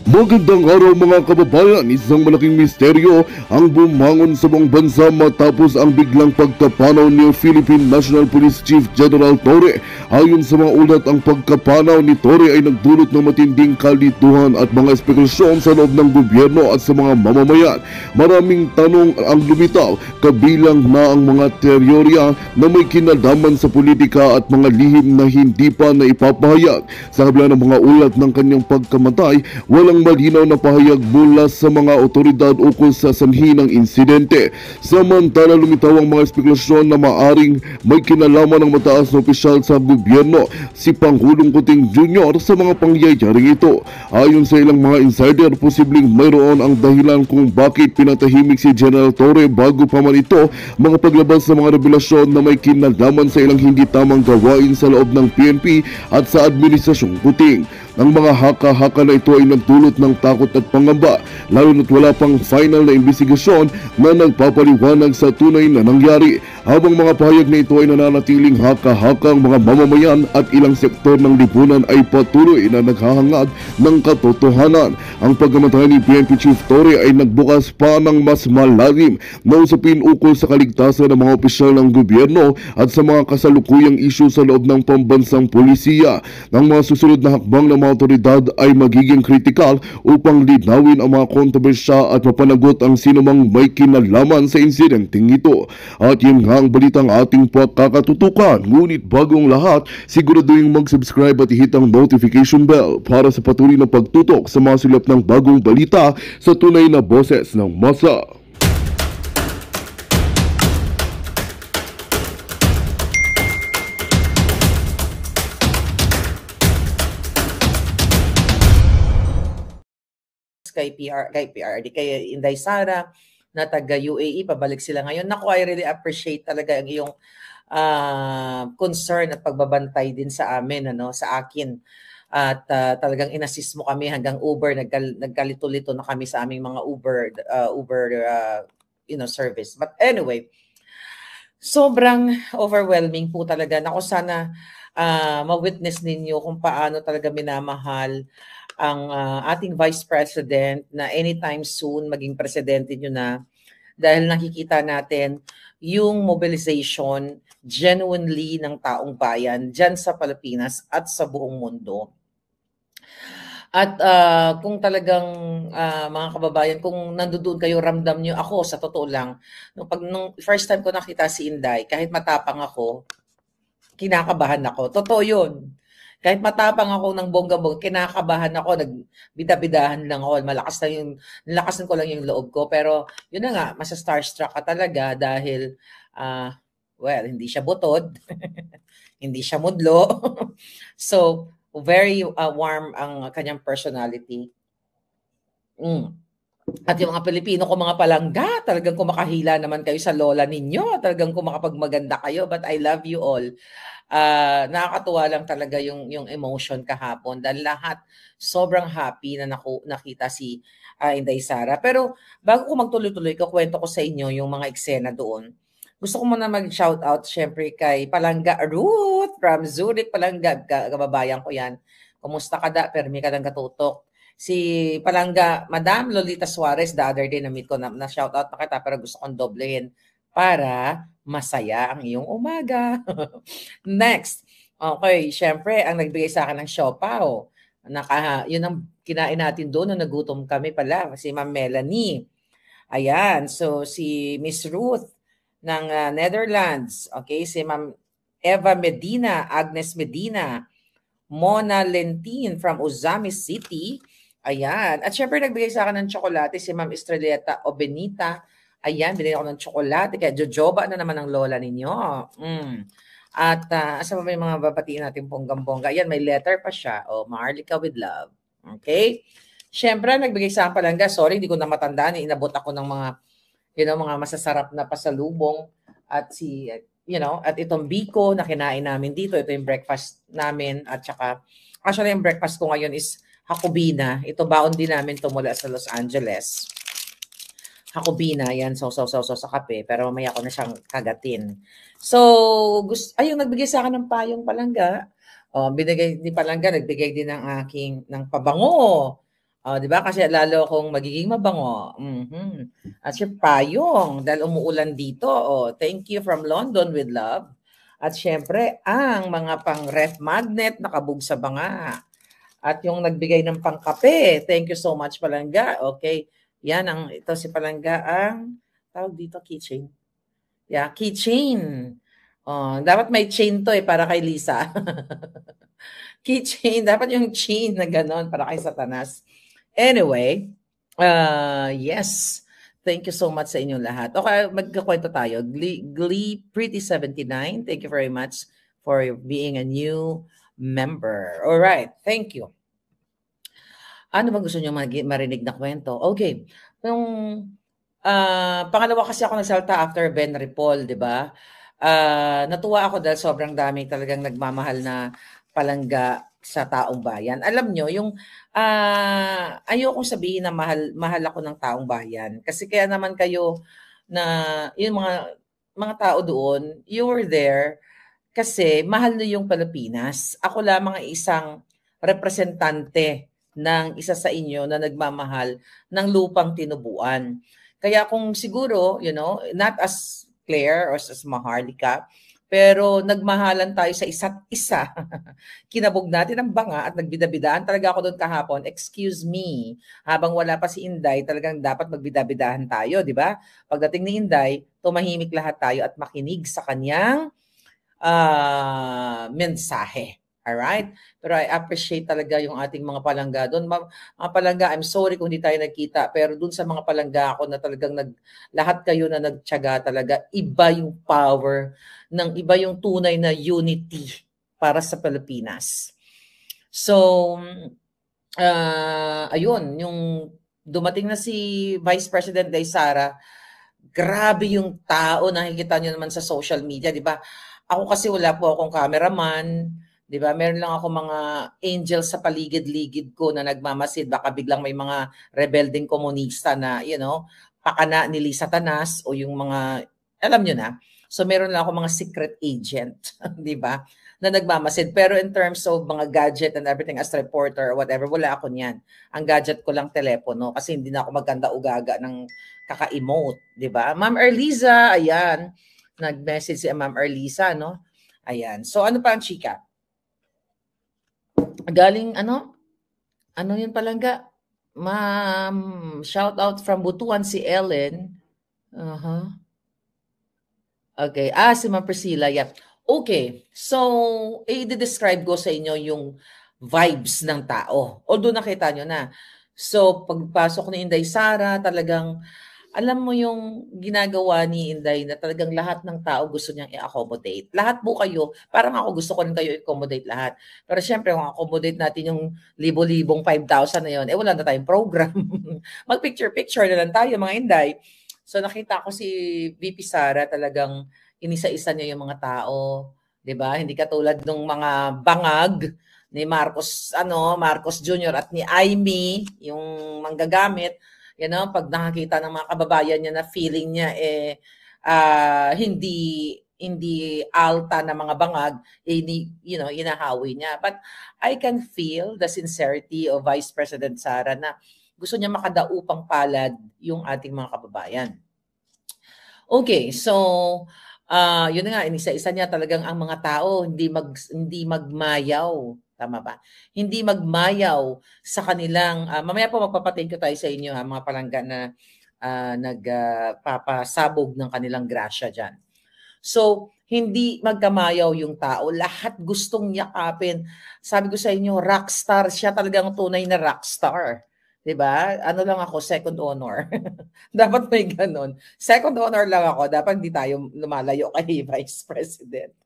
Magandang araw mga kababayan, isang malaking misteryo ang bumangon sa buong bansa matapos ang biglang pagkapanaw ni Philippine National Police Chief General Torre. Ayon sa mga ulat, ang pagkapanaw ni Torre ay nagdulot ng matinding kalituhan at mga espekulasyon sa loob ng gobyerno at sa mga mamamayan. Maraming tanong ang lumitaw, kabilang na ang mga teorya na may kinalaman sa politika at mga lihim na hindi pa naipapahayag. Sa kabila ng mga ulat ng kanyang pagkamatay, walang malinaw na pahayag mula sa mga otoridad ukol sa sanhi ng insidente. Samantala, lumitaw ang mga espekulasyon na maaring may kinalaman ng mataas na opisyal sa gobyerno, si Pangulong Kuting Jr. sa mga pangyayaring ito. Ayon sa ilang mga insider, posibleng mayroon ang dahilan kung bakit pinatahimik si General Torre bago pa man ito paglabas sa mga revelasyon na may kinalaman sa ilang hindi tamang gawain sa loob ng PNP at sa Administrasyong Kuting. Ang mga haka-haka na ito ay nagdulot ng takot at pangamba, lalo na't wala pang final na investigasyon na nagpapaliwanag sa tunay na nangyari. Habang mga pahayag na ito ay nananatiling haka-haka, ang mga mamamayan at ilang sektor ng lipunan ay patuloy na naghahangad ng katotohanan. Ang pagkamatay ni PNP Chief Torre ay nagbukas pa ng mas malalim na usapin ukol sa kaligtasan ng mga opisyal ng gobyerno at sa mga kasalukuyang isyu sa loob ng pambansang polisiya. Ang mga susunod na hakbang ng mga otoridad ay magiging kritikal upang linawin ang mga kontrobersya at mapanagot ang sinumang may kinalaman sa insidenteng ito. At yun nga ang balitang ating pagkakatutukan. Ngunit bagong lahat, siguraduhin mag-subscribe at i-hit ang notification bell para sa patuloy na pagtutok sa mga silap ng bagong balita sa tunay na boses ng masa. kay PRD, kay Inday Sara na taga UAE, pabalik sila ngayon. Naku, I really appreciate talaga ang iyong concern at pagbabantay din sa amin, sa akin. At talagang inassist mo kami hanggang Uber, nagkalito-lito na kami sa aming mga Uber service. But anyway, sobrang overwhelming po talaga. Naku, sana ma-witness ninyo kung paano talaga minamahal ang ating Vice President na anytime soon maging presidente nyo na, dahil nakikita natin yung mobilization genuinely ng taong bayan dyan sa Pilipinas at sa buong mundo. At kung talagang mga kababayan, kung nandoon kayo, ramdam nyo, ako sa totoo lang, nung first time ko nakita si Inday, kahit matapang ako, kinakabahan ako. Totoo yun. Kahit matapang ako ng bongga-bongga, kinakabahan ako, nagbida-bidahan lang ako, nalakasan ko lang yung loob ko. Pero yun na nga, masa-starstruck ka talaga dahil, well, hindi siya butod, hindi siya mudlo. So, very warm ang kanyang personality. At yung mga Pilipino ko, mga palangga, talagang kumakahila naman kayo sa lola ninyo, talagang kumakapagmaganda kayo, but I love you all. Nakakatuwa lang talaga yung emotion kahapon dahil lahat sobrang happy na nakita si Inday Sara. Pero bago ko magtuloy-tuloy, kukwento ko sa inyo yung mga eksena doon. Gusto ko muna mag-shout out syempre kay Palangga Ruth from Zurich. Palangga, kababayan ko yan. Kumusta ka da? Permi ka lang katutok. Si Palangga, Madam Lolita Suarez, the other day na-meet ko, na-shout out pa kita, pero gusto kong doblehin para masaya ang iyong umaga. Next, okay, syempre, ang nagbigay sa akin ng siopaw. Yun ang kinain natin doon nung nagutom kami pala, si Ma'am Melanie. Ayan, so si Miss Ruth ng Netherlands. Okay, si Ma'am Eva Medina, Agnes Medina, Mona Lentin from Uzami City. Ayan. At syempre, nagbigay sa akin ng tsokolate si Ma'am Estrelleta Obenita. Ayan, binigyan ako ng tsokolate. Kaya jojoba na naman ang lola ninyo. At asa ba yung mga babatiin natin bonggang-bongga? Ayan, may letter pa siya. Maharlika with love. Okay? Syempre, nagbigay sa akin palangga. Sorry, hindi ko na matandaan. Inabot ako ng mga, mga masasarap na pasalubong. At at itong biko na kinain namin dito. Ito yung breakfast namin. At saka, actually, yung breakfast ko ngayon is Hakobina. Ito baon din namin ito mula sa Los Angeles. Hakobina, yan, so sa kape. Pero mamaya ko na siyang kagatin. So, yung nagbigay sa akin ng payong palangga. Binigay ni Palangga, nagbigay din ng pabango. 'Di ba? Kasi lalo akong magiging mabango. At si payong dahil umuulan dito. Thank you from London with love. At syempre, ang mga pang-ref magnet nakabog sa banga. At yung nagbigay ng pangkape. Thank you so much, Palangga. Okay. Yan, ito si Palangga ang tawag dito, keychain. Yeah, keychain. Dapat may chain to para kay Lisa. Keychain. Dapat yung chain na ganon para kay Satanas. Anyway, yes. Thank you so much sa inyong lahat. Okay, magkakwento tayo. Glee Pretty 79, thank you very much for being a new member. All right, thank you. Ano ba gusto niyo marinig na kwento? Okay. Yung pangalawa kasi ako nagsalta after Ben Ripol, di ba? Natuwa ako dahil sobrang dami talagang nagmamahal na palangga sa taong bayan. Alam nyo, yung ayokong sabihin na mahal ako ng taong bayan. Kasi kaya naman kayo na yung mga tao doon, you were there kasi mahal nyo yung Pilipinas. Ako lamang ay isang representante ng isa sa inyo na nagmamahal ng lupang tinubuan. Kaya kung siguro, not as Claire or as Maharlika, pero nagmahalan tayo sa isa't isa. Kinabog natin ang banga at nagbidabidaan talaga ako doon kahapon. Excuse me, habang wala pa si Inday, talagang dapat magbidabidahan tayo, di ba? Pagdating ni Inday, tumahimik lahat tayo at makinig sa kanyang mensahe. Alright? Pero I appreciate talaga yung ating mga palangga doon. Mga palangga, I'm sorry kung hindi tayo nagkita, pero doon sa mga palangga ako na talagang lahat kayo na nagtiyaga talaga, iba yung power, iba yung tunay na unity para sa Pilipinas. So, ayun, yung dumating na si Vice President Day Sara, grabe yung tao, nakikita nyo naman sa social media, di ba? Ako kasi wala po akong cameraman, di ba? Meron lang ako mga angels sa paligid-ligid ko na nagmamasid. Baka biglang may mga rebelding komunista na, pakana ni Satanas o yung mga, alam nyo na. So meron lang ako mga secret agent, di ba? Na nagmamasid. Pero in terms of mga gadget and everything as reporter or whatever, wala ako niyan. Ang gadget ko lang telepono kasi hindi na ako maganda ugaga ng kaka-emote, di ba? Ma'am Erliza, ayan. Nag-message si Ma'am Erliza, no? Ayan. So ano pa ang chika? Galing ano yun palangga? Ma'am, shout out from Butuan si Ellen. Okay. Si Ma'am Priscilla, yeah. Okay. So, i-describe ko sa inyo yung vibes ng tao. Although nakita nyo na. So, pagpasok ni Inday Sara, talagang alam mo yung ginagawa ni Inday na talagang lahat ng tao gusto niyang i-accommodate. Lahat po kayo, parang ako gusto ko rin kayo i-accommodate lahat. Pero syempre, kung accommodate natin yung libo-libong 5,000 na yun, wala na tayong program. Mag-picture-picture na lang tayo, mga Inday. So nakita ko si VP Sara talagang inisa-isa niya yung mga tao. 'Di ba? Hindi katulad ng mga bangag ni Marcos Jr. at ni Amy, yung manggagamit. Pag nakakita ng mga kababayan niya na feeling niya hindi alta na mga bangag, inahawi niya. But I can feel the sincerity of Vice President Sara na gusto niya makadaupang palad yung ating mga kababayan. Okay, so yun na nga, inisa-isa niya talagang ang mga tao hindi magmayaw. Tama ba? Hindi magmayaw sa kanilang, mamaya po magpapating ko tayo sa inyo mga palangga na nagpapasabog ng kanilang grasya dyan. So, hindi magkamayaw yung tao. Lahat gustong yakapin. Sabi ko sa inyo, rockstar. Siya talagang tunay na rockstar. Diba? Ano lang ako, second honor. Dapat may ganun. Second honor lang ako. Dapat hindi tayo lumalayo kay Vice President.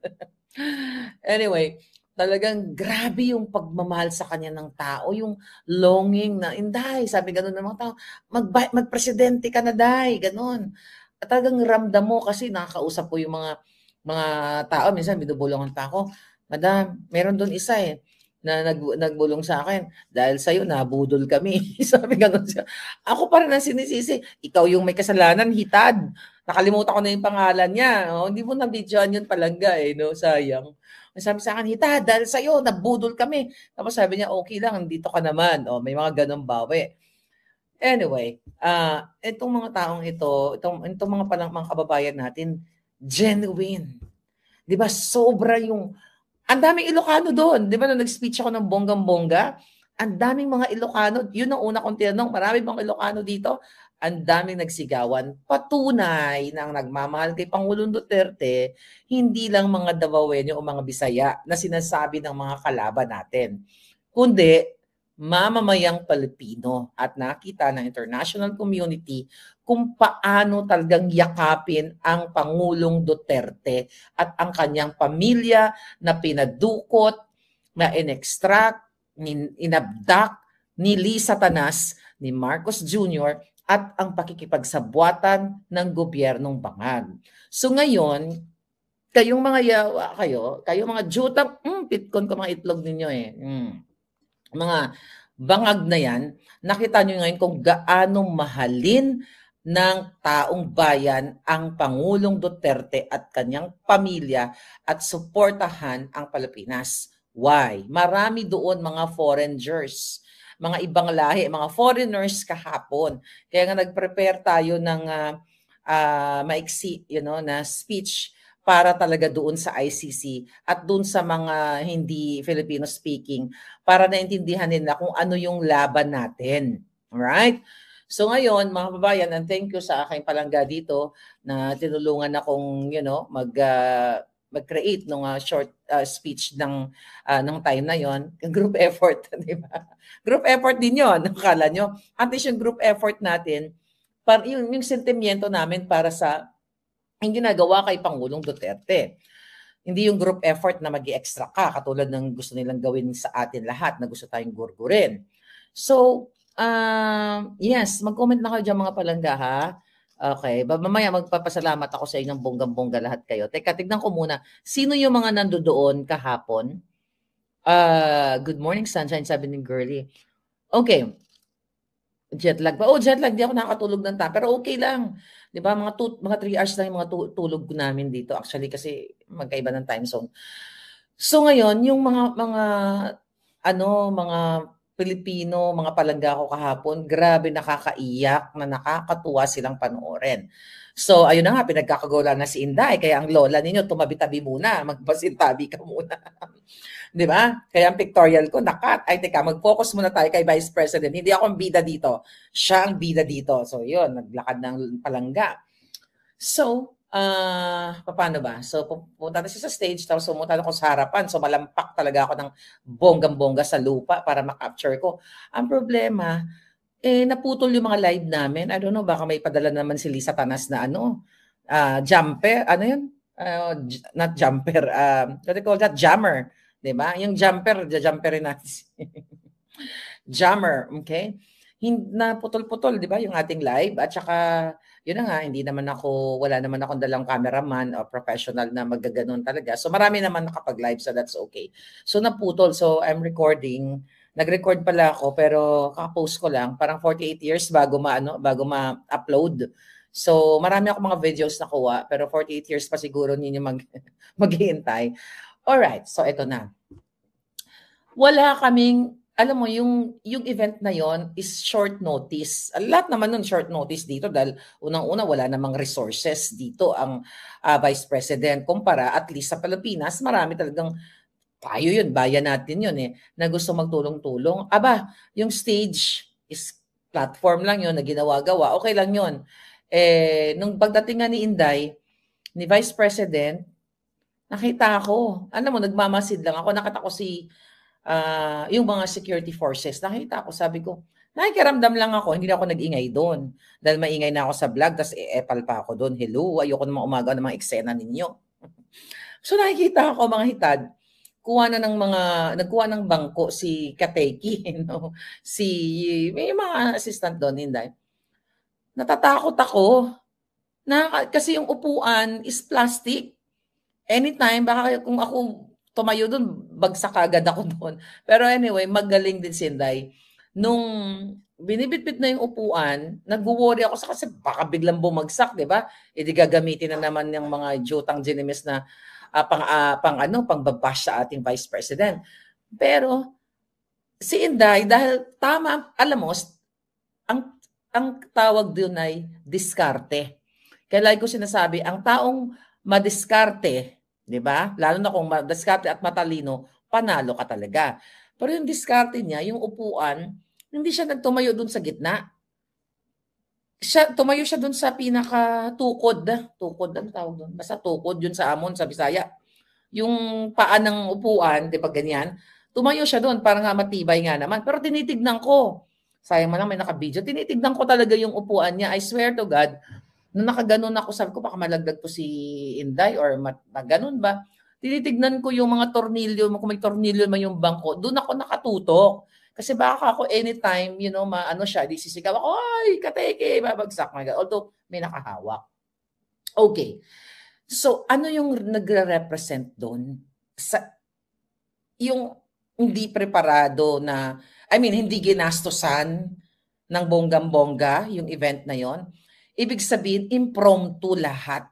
Anyway, talagang grabe yung pagmamahal sa kanya ng tao, yung longing na, Inday, sabi ganun ng mga tao, magpresidente ka na, Day, ganun. At talagang ramdam mo kasi nakakausap ko yung mga tao, minsan binubulungan pa ako, Madam, meron doon isa na nagbulong sa akin, dahil sa'yo nabudol kami. Sabi ganun siya. Ako pa rin ang sinisisi, ikaw yung may kasalanan, hitad. Nakalimutan ko na yung pangalan niya. Oh, hindi mo na-videoan yun Palangga eh, no? Sayang. Sabi sa akin, Hita, dahil sa'yo, nabudol kami. Tapos sabi niya, okay lang, dito ka naman. Oh, may mga ganong bawi. Anyway, itong mga taong itong mga kababayan natin, genuine. 'Di ba? Sobra yung ang daming Ilocano doon. 'Di ba nung nag-speech ako ng bonggang-bongga, ang daming mga Ilocano. Yun ang una kong tinanong, marami bang Ilocano dito? Ang daming nagsigawan. Patunay na ang nagmamahal kay Pangulong Duterte, hindi lang mga Davaoenyo o mga Bisaya na sinasabi ng mga kalaban natin, kundi mamamayang Pilipino at nakita ng international community kung paano talagang yakapin ang Pangulong Duterte at ang kanyang pamilya na pinadukot, na inextract, inabdak, ni Satanas, ni Marcos Jr. at ang pakikipagsabwatan ng gobyernong Bangag. So ngayon, kayong mga yawa kayong mga jutang, pitkon ko mga itlog ninyo eh. Mga bangag na yan, nakita nyo ngayon kung gaano mahalin ng taong bayan ang Pangulong Duterte at kanyang pamilya at suportahan ang Pilipinas. Why? Marami doon mga foreigners, mga ibang lahi, mga foreigners kahapon. Kaya nga nag-prepare tayo ng maiksi, na speech para talaga doon sa ICC at doon sa mga hindi Filipino speaking para naintindihan nila kung ano yung laban natin. Alright? So ngayon, mga kababayan, and thank you sa aking palangga dito na tinulungan akong, mag-create ng short speech ng time na yon. Group effort, di ba? Group effort din yon. Akala nyo, at least yung group effort natin, para yung sentimiento namin para sa yung ginagawa kay Pangulong Duterte. Hindi yung group effort na mag-i-extra ka, katulad ng gusto nilang gawin sa atin lahat na gusto tayong gurgurin. So, yes, mag-comment na kayo dyan mga palangga ha. Okay, mamaya magpapasalamat ako sa inyong bonggang-bongga lahat kayo. Teka, tignan ko muna. Sino yung mga nandoon kahapon? Good morning, sunshine, sabi ni Girlie. Okay. Jet lag ba? Oh, jet lag. Di ako nakatulog ng pero okay lang. Di ba? Mga 3 hours lang yung mga tulog namin dito. Actually, kasi magkaiba ng time zone. So ngayon, yung mga Pilipino, mga palangga ko kahapon, grabe nakakaiyak na nakakatuwa silang panoorin. So ayun na nga, pinagkakagola na si Inday. Kaya ang lola ninyo, tumabi-tabi muna. Magpasintabi ka muna. Di ba? Kaya ang pictorial ko, ay teka, mag-focus muna tayo kay Vice President. Hindi ako ang bida dito. Siya ang bida dito. So yun, naglakad ng palangga. So, paano ba? So, pumunta na siya sa stage, tapos pumunta ako sa harapan. So, malampak talaga ako ng bonggang-bongga sa lupa para makapture ko. Ang problema, naputol yung mga live namin. I don't know, baka may padala naman si Lisa Tanas na jumper, ano yun? Not jumper, what do you call that? Jammer. Diba? Yung jumperin natin. Jammer, okay? Naputol-putol, di ba, yung ating live. At saka, yun na nga, wala naman akong dalang cameraman o professional na magaganon talaga. So marami naman nakapag-live, so that's okay. So naputol, so I'm recording. Nag-record pala ako, pero kaka-post ko lang, parang 48 years bago ma-upload. So marami ako mga videos nakuha, pero 48 years pa siguro ninyo maghihintay. Alright, so ito na. Wala kaming, alam mo, yung event na yon is short notice. Lahat naman nun short notice dito dahil unang-una wala namang resources dito ang Vice President. Kumpara, at least sa Pilipinas, marami talagang tayo yun, bayan natin yun na gusto magtulong-tulong. Aba, yung stage is platform lang yun na ginawa-gawa. Okay lang yun. Nung pagdating nga ni Inday, ni Vice President, nakita ako, nagmamasid lang ako, nakita ko yung mga security forces, nakita ko, sabi ko, nakikiramdam lang ako, hindi na ako nag-ingay doon. Dahil maingay na ako sa vlog, tapos epal pa ako doon. Hello, ayoko naman umaga ng mga eksena ninyo. So nakikita ako mga hitad, nagkuha ng bangko si Kateki, may mga assistant doon, Inday. Natatakot ako, kasi yung upuan is plastic. Anytime, baka kung ako tumayo doon, bagsak agad ako doon. Pero anyway, magaling din si Inday. nung binibitbit na yung upuan, nagwo-worry ako sa kasi baka biglang bumagsak, 'di ba? Eh di gagamitin na naman ng mga jutang ginimis na pang-babash sa ating Vice President. Pero si Inday, dahil tama, alam mo, ang tawag doon ay diskarte. Kaya lagi ko sinasabi, ang taong madiskarte, 'di ba? Lalo na kung madiskarte at matalino, panalo ka talaga. Pero yung diskarte niya, yung upuan, hindi siya nagtumayo doon sa gitna. Tumayo siya doon sa pinaka-tukod. Tukod, ano tawag doon? Basta tukod, yun sa Amon, sa Bisaya. Yung paa ng upuan, di ba ganyan? Tumayo siya doon para nga matibay nga naman. Pero tinitignan ko, sayang man lang may naka-video, tinitignan ko talaga yung upuan niya. I swear to God, nung nakaganon ako, sabi ko baka malagdag to si Inday or ganun ba? Tinitignan ko yung mga tornilyo, kung may tornilyo man yung bangko, doon ako nakatutok. Kasi baka ako anytime, maano siya, di sisigaw ako, ay, kateke, babagsak. Although, may nakahawak. Okay. So, ano yung nagre-represent doon? Yung hindi preparado na, hindi ginastosan ng bonggam-bongga yung event na yon. Ibig sabihin, impromptu lahat.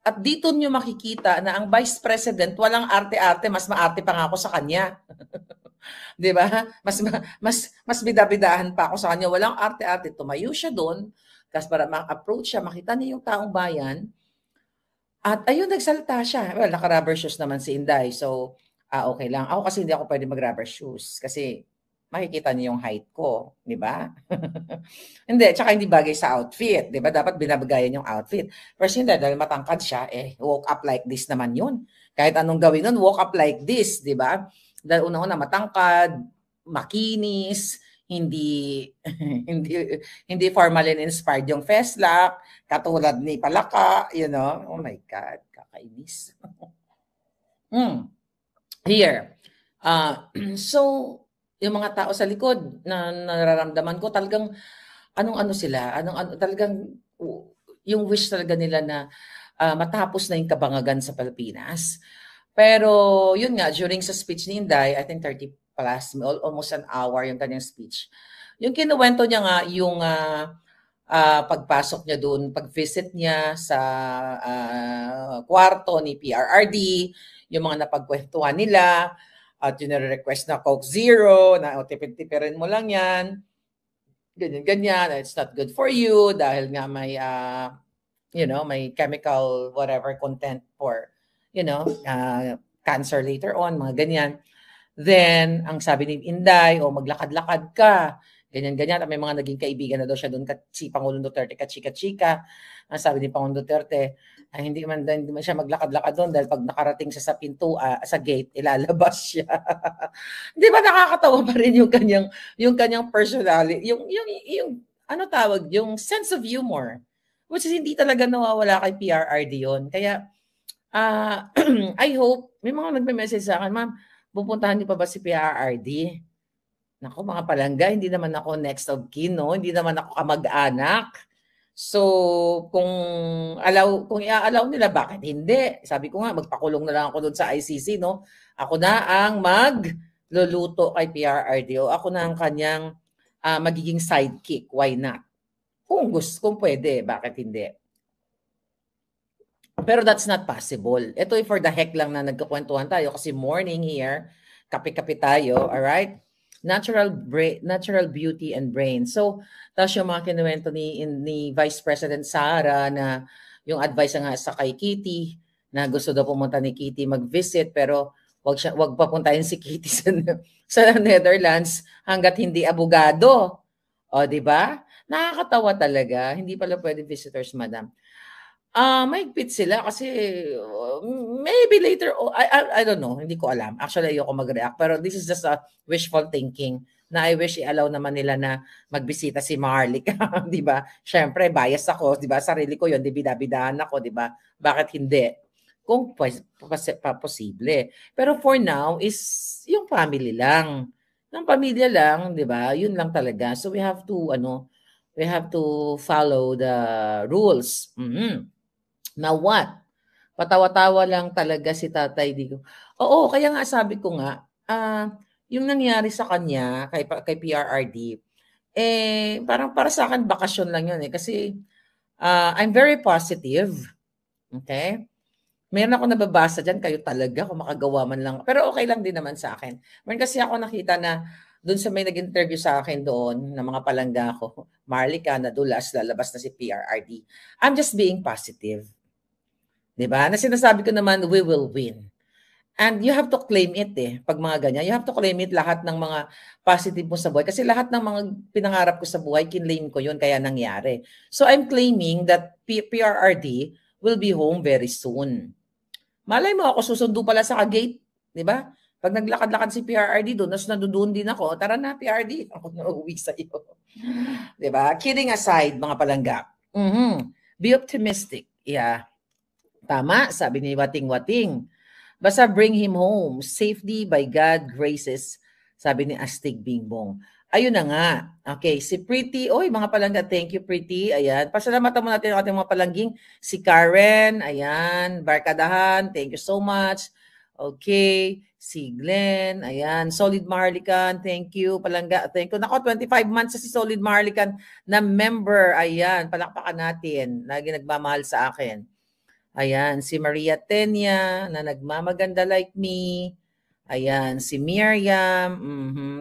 At dito nyo makikita na ang Vice President, walang arte-arte, mas maarte pa nga ako sa kanya. 'Di ba? Mas bidabidahan pa ako sa kanya. Walang arte-arte. Tumayo siya doon, kasi para ma-approach siya, makita niya yung taong bayan. At ayun, nagsalita siya. Well, naka-rubber shoes naman si Inday. So, okay lang. Ako kasi hindi ako pwede mag-rubber shoes kasi makikita niyo yung height ko, di ba? Hindi, tsaka hindi bagay sa outfit, di ba? Dapat binabagayan yung outfit. Pero hindi, dahil matangkad siya, walk up like this naman yun. Kahit anong gawin nun, walk up like this, di ba? Dahil una-una matangkad, makinis, hindi hindi formalin inspired yung Feslock, katulad ni Palaka, Oh my God, kakainis. Here. So, yung mga tao sa likod na nararamdaman ko talagang anong-ano sila, talagang yung wish talaga nila na matapos na yung kabangagan sa Pilipinas. Pero yun nga, during sa speech ni Inday, I think 30 plus, almost an hour yung kanyang speech. Yung kinuwento niya nga yung pagpasok niya doon, pag-visit niya sa kwarto ni PRRD, yung mga napagkwentuhan nila, at yun request na Coke Zero, na tipid-tipirin mo lang yan, ganyan-ganyan, it's not good for you dahil nga may, may chemical whatever content for, cancer later on, mga ganyan. Then, ang sabi ni Inday, maglakad-lakad ka, ganyan-ganyan. At may mga naging kaibigan na daw siya doon, si Pangulong Duterte, kachika-chika. Ang sabi ni Pangulong Duterte, ay hindi man siya maglakad-lakad doon dahil pag nakarating siya sa pinto, sa gate, ilalabas siya. Di ba nakakatawa pa rin yung kanyang personality, yung ano tawag, yung sense of humor, which is hindi talaga nawawala kay PRRD yun. Kaya, I hope, may mga nagme-message sa akin, ma'am, pupuntahan niyo pa ba si PRRD? Naku, mga palangga, hindi naman ako next of kin, no? Hindi naman ako kamag-anak. So, kung i-allow nila, bakit hindi? Sabi ko nga, magpakulong na lang ako doon sa ICC, no? Ako na ang magluluto kay PRRD o ako na ang kanyang magiging sidekick. Why not? Kung pwede, bakit hindi? Pero that's not possible. Ito ay for the heck lang na nagkakwentuhan tayo kasi morning here, kape-kape tayo, alright? Natural beauty and brain. So, tapos yung mga kinuwento ni Vice President Sara na yung advice nga sa kay Kitty na gusto daw pumunta ni Kitty mag-visit pero wag papuntahin si Kitty sa Netherlands hangga't hindi abogado. O, di ba? Nakakatawa talaga. Hindi pala pwede visitors, madam. Mahigpit sila kasi maybe later, I don't know, hindi ko alam. Actually, ayoko mag-react. Pero this is just a wishful thinking na I wish i-allow naman nila na magbisita si Marlic. Di ba? Siyempre, bias ako. Di ba? Sarili ko yun. Di bidabidahan ako. Di ba? Bakit hindi? Kung posible. Pero for now, is yung family lang. Yung pamilya lang, di ba? Yun lang talaga. So we have to follow the rules. Now what? Patawa-tawa lang talaga si Tatay Digong. Oo, kaya nga sabi ko nga, yung nangyari sa kanya, kay PRRD, parang para sa akin, bakasyon lang yun Kasi I'm very positive. Okay? Meron ako nababasa dyan, kayo talaga kung makagawa man lang. Pero okay lang din naman sa akin. Meron kasi ako nakita na doon sa may nag-interview sa akin doon, ng mga palangga ko, Marlica, nadulas, lalabas na si PRRD. I'm just being positive. Diba? Na sinasabi ko naman, we will win. And you have to claim it pag mga ganyan. You have to claim it lahat ng mga positive mo sa buhay. Kasi lahat ng mga pinangarap ko sa buhay, kinlaim ko yun, kaya nangyari. So I'm claiming that PRRD will be home very soon. Malay mo ako susundo pala sa gate, di ba? Pag naglakad-lakad si PRRD doon, tapos nandoon din ako, tara na PRRD, ako na uuwi sa iyo. Di ba? Kidding aside, mga palangga. Be optimistic. Yeah. Tama, sabi ni Wating-Wating. Basta bring him home, safety by God graces, sabi ni Astig Bingbong. Ayun na nga. Okay, si Pretty, mga palangga, thank you Pretty. Ayan, pasalamatan mo natin ang ating mga palangging. Si Karen, ayan, Barkadahan, thank you so much. Okay, si Glenn, ayan, Solid Marlican, thank you, palangga, thank you. Nako, 25 months si Solid Marlican na member, ayan, palakpakan natin, lagi nagmamahal sa akin. Ayan, si Maria Tenya na nagmamaganda like me. Ayan, si Miriam.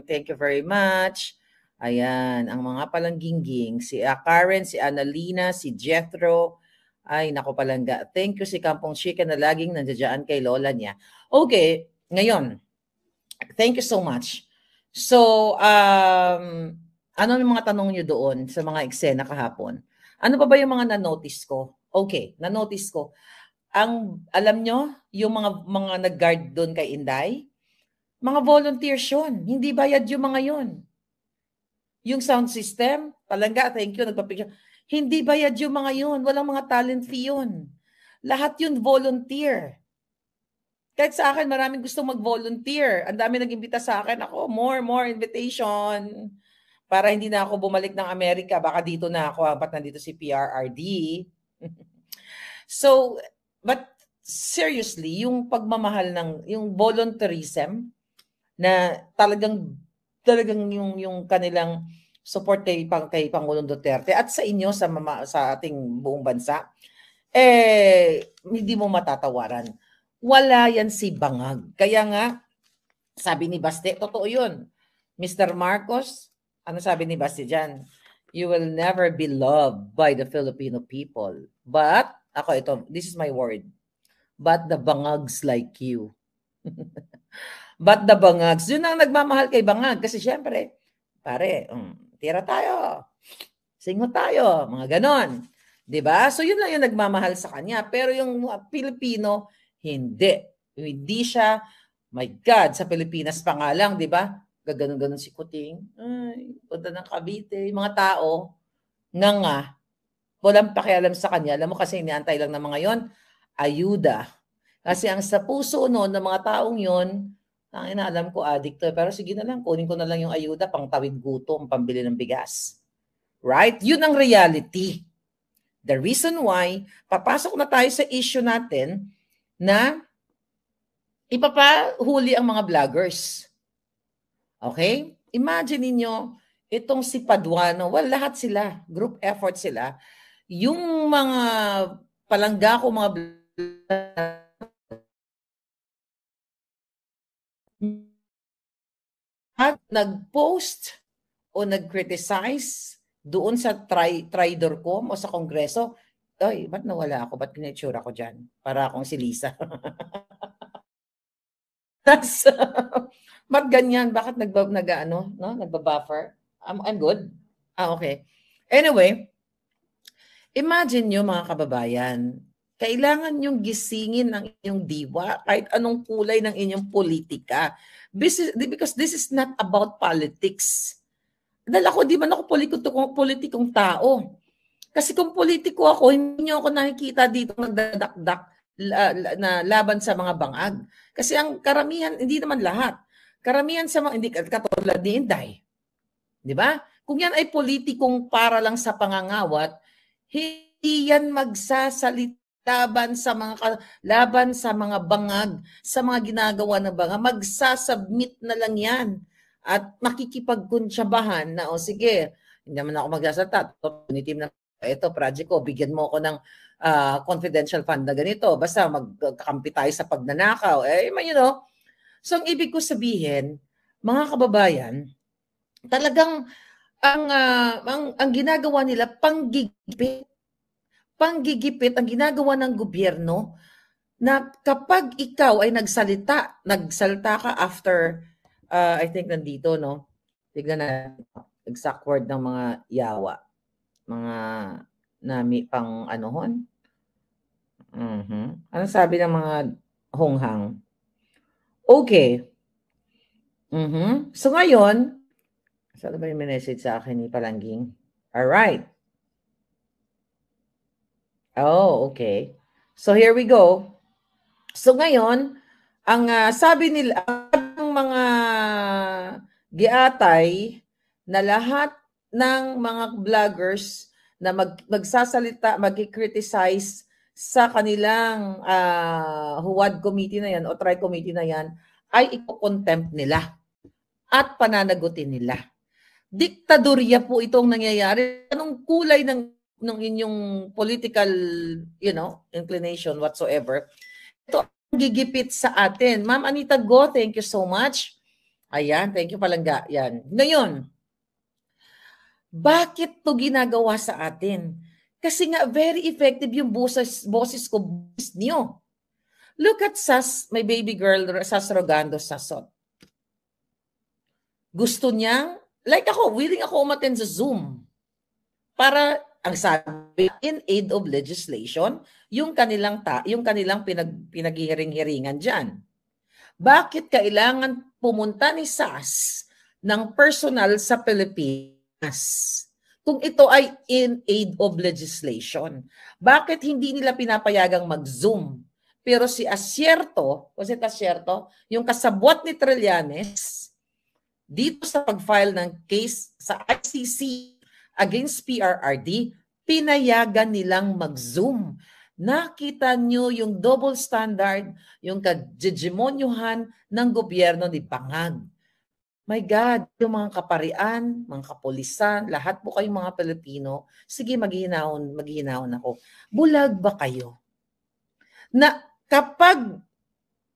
Thank you very much. Ayan, ang mga palanggingging. Si Karen, si Annalina, si Jethro. Ay, nako palangga. Thank you si Kampong Chica na laging nandiyan kay lola niya. Okay, ngayon. Thank you so much. So, ano yung mga tanong nyo doon sa mga eksena kahapon? Ano pa ba yung mga na-notice ko? Okay, na-notice ko. Alam nyo, yung mga nag-guard doon kay Inday, mga volunteers yun. Hindi bayad yung mga yun. Yung sound system, palangga, thank you, nagpa-picture. Hindi bayad yung mga yun. Walang mga talent fee yun. Lahat yun volunteer. Kahit sa akin, maraming gusto mag-volunteer. Ang dami nag-imbita sa akin. Ako, more invitation. Para hindi na ako bumalik ng Amerika. Baka dito na ako, ba't nandito si PRRD. So, but seriously, yung pagmamahal yung volunteerism na talagang yung kanilang support kay Pangulong Duterte at sa inyo sa ating buong bansa, hindi mo matatawaran. Wala yan si Bangag. Kaya nga, sabi ni Baste, totoo yun. Mr. Marcos, ano sabi ni Baste dyan? You will never be loved by the Filipino people. But, this is my word. But the Bangags like you. But the Bangags, yun ang nagmamahal kay Bangag. Kasi syempre, pare, tira tayo. Singo tayo. Mga ganon. Diba? So yun lang yung nagmamahal sa kanya. Pero yung Pilipino, hindi. Hindi siya, my God, sa Pilipinas pa nga lang, diba? Gaganon-ganon si Kuting. Ay, punta ng Cavite. Yung mga tao, nga, walang pakialam sa kanya. Alam mo kasi iniantay lang ng mga yon, ayuda. Kasi ang sa puso noon ng mga taong yon, ang inaalam ko, addict to. Pero sige na lang, kunin ko na lang yung ayuda, pang tawid gutom, pambili ng bigas. Right? Yun ang reality. The reason why, papasok na tayo sa issue natin na ipapahuli ang mga vloggers. Okay? Imagine niyo itong si Paduano, lahat sila, group effort sila. Yung mga palangga ko, mga at nag-post o nag-criticize doon sa Tridorcom o sa Kongreso, ay, ba't nawala ako? Ba't pinitsura ko dyan? Para akong si Lisa. Ba't ganyan? Bakit nagbabuffer? I'm good. Okay. Anyway, imagine nyo mga kababayan, kailangan nyong gisingin ng inyong diwa kahit anong kulay ng inyong politika. Because this is not about politics. Dahil ako, di man ako politikong tao. Kasi kung politiko ako, hindi nyo ako nakikita dito nagdadakdak na laban sa mga bangag. Kasi ang karamihan, hindi naman lahat. Karamihan sa mga, hindi katulad ni Inday. Di ba? Kung yan ay politikong para lang sa pangangawat, hindi yan magsasalita laban sa mga bangag, sa mga ginagawa ng bangag, magsasubmit na lang yan at makikipagkunsyabahan na, o sige, hindi naman ako magsasalita, team na ito, project ko, bigyan mo ako ng confidential fund na ganito, basta magkakampi tayo sa pagnanakaw, you know. So ang ibig ko sabihin, mga kababayan, talagang ang ginagawa nila panggigipit ang ginagawa ng gobyerno, na kapag ikaw ay nagsalita ka after I think nandito, no, tignan na exact word ng mga yawa, mga nami pang anohon. Ano sabi ng mga honghang? Okay. So ngayon, saan ba yung message sa akin ni Palangging? Alright. Oh, okay. So here we go. So ngayon, ang sabi nila, ang mga giatay na lahat ng mga vloggers na magsasalita, mag-criticize sa kanilang HUAD committee na yan o tri committee na yan ay iko-contempt nila at pananagutin nila. Diktadorya po itong nangyayari. Anong kulay ng inyong political, you know, inclination whatsoever. Ito ang gigipit sa atin. Ma'am Anita Go, thank you so much. Ayan, thank you Palangga. Yan. Ngayon, bakit to ginagawa sa atin? Kasi nga very effective yung boses ko niyo. Look at Sas, my baby girl, Sas Rogando Sasot. Gusto niyang, like ako, willing ako umattend sa Zoom. Para, ang sabi, in aid of legislation, yung kanilang pinaghihiring-hiringan dyan. Bakit kailangan pumunta ni Sas ng personal sa Pilipinas kung ito ay in aid of legislation? Bakit hindi nila pinapayagang mag-Zoom? Pero si Asierto, yung kasabwat ni Trillanes, dito sa pag-file ng case sa ICC against PRRD, pinayagan nilang mag-Zoom. Nakita nyo yung double standard, yung kajegemonyuhan ng gobyerno ni Bangag. My God, yung mga kaparian, mga kapulisan, lahat po kayong mga Pilipino, sige maghihinahon ako. Bulag ba kayo? Na kapag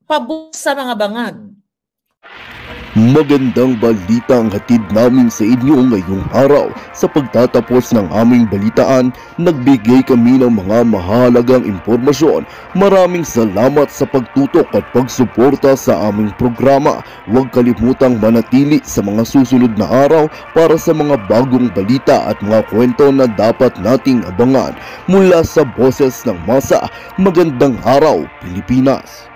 pabuk sa mga bangag, magandang balita ang hatid namin sa inyo ngayong araw. Sa pagtatapos ng aming balitaan, nagbigay kami ng mga mahalagang impormasyon. Maraming salamat sa pagtutok at pagsuporta sa aming programa. Huwag kalimutang manatili sa mga susunod na araw para sa mga bagong balita at mga kwento na dapat nating abangan. Mula sa Boses ng Masa, magandang araw Pilipinas!